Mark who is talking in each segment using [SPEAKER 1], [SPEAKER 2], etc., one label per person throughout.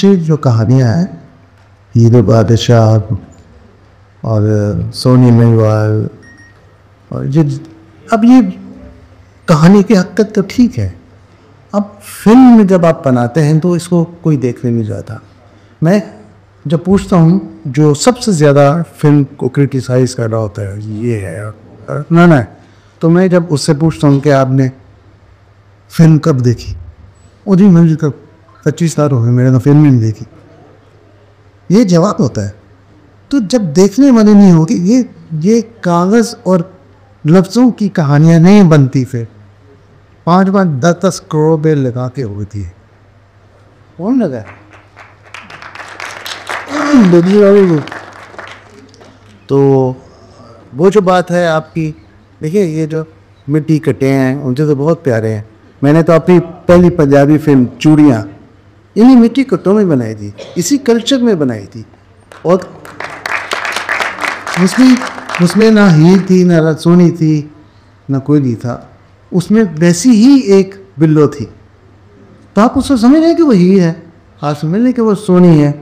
[SPEAKER 1] अच्छी जो कहानियाँ हैं, हीरो बादशाह और सोनी मेवाल और अब ये कहानी की हद तक तो ठीक है। अब फिल्म में जब आप बनाते हैं तो इसको कोई देखने नहीं जाता। मैं जब पूछता हूँ, जो सबसे ज़्यादा फिल्म को क्रिटिसाइज़ कर रहा होता है ये है ना, तो मैं जब उससे पूछता हूँ कि आपने फिल्म कब देखी, वो जी मुझे कब 25 साल हो गए मैंने तो फिल्म ही नहीं देखी, ये जवाब होता है। तो जब देखने वाले नहीं होगी, ये कागज़ और लफ्ज़ों की कहानियाँ नहीं बनती। फिर 5-5, 10-10 करोड़ बिल लगा के होती है, कौन लगा? तो वो जो बात है आपकी, देखिए ये जो मिट्टी कटे हैं उनसे तो बहुत प्यारे हैं। मैंने तो अपनी पहली पंजाबी फिल्म चूड़ियाँ इन्हीं मिट्टी कट्टों में बनाई थी, इसी कल्चर में बनाई थी। और उसमें ना हीर थी, ना सोनी थी, ना कोई नहीं था। उसमें वैसी ही एक बिल्लो थी, तो आप उसको समझ रहे हैं कि वो हीर है, आप समझ रहे हैं कि वो सोनी है,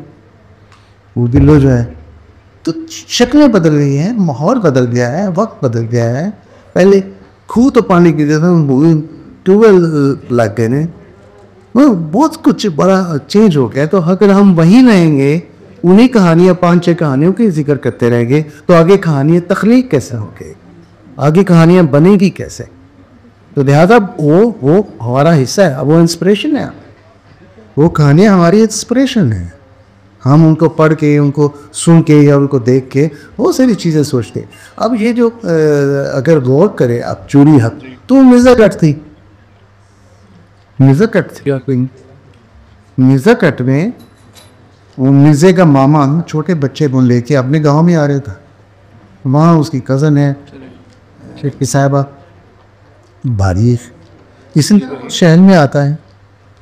[SPEAKER 1] वो बिल्लो जो है। तो शक्लें बदल गई हैं, माहौल बदल गया है, वक्त बदल गया है। पहले खूह तो पानी की जगह ट्यूबवेल लग गए ने, बहुत कुछ बड़ा चेंज हो गया। तो अगर हम वहीं रहेंगे, उन्हीं कहानियाँ 5-6 कहानियों की जिक्र करते रहेंगे, तो आगे कहानियाँ तख्लीक कैसे होंगी, आगे कहानियाँ बनेगी कैसे? तो लिहाजा वो हमारा हिस्सा है, वो इंस्पिरेशन है, वो कहानियाँ हमारी इंस्पिरेशन है। हम उनको पढ़ के, उनको सुन के या उनको देख के बहुत सारी चीज़ें सोचते हैं। अब ये जो अगर गौर करें आप, चूड़ी हक तो मिर्ज़ा कट थी, मिर्ज़ा कट थी। मिर्ज़ा कट में वो मिर्ज़े का मामा छोटे बच्चे को लेके अपने गांव में आ रहा था। वहाँ उसकी कज़न है शेखी साहिबा बारिश, इस शहर में आता है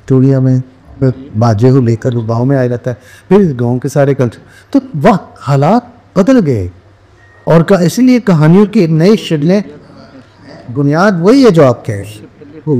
[SPEAKER 1] चूड़िया में, बाजे को लेकर वो गाँव में आ जाता है। फिर गांव के सारे कल्चर, तो वह हालात बदल गए। और इसलिए कहानियों के नए शिले बुनियाद वही है जो आप कह रहे हैं, वो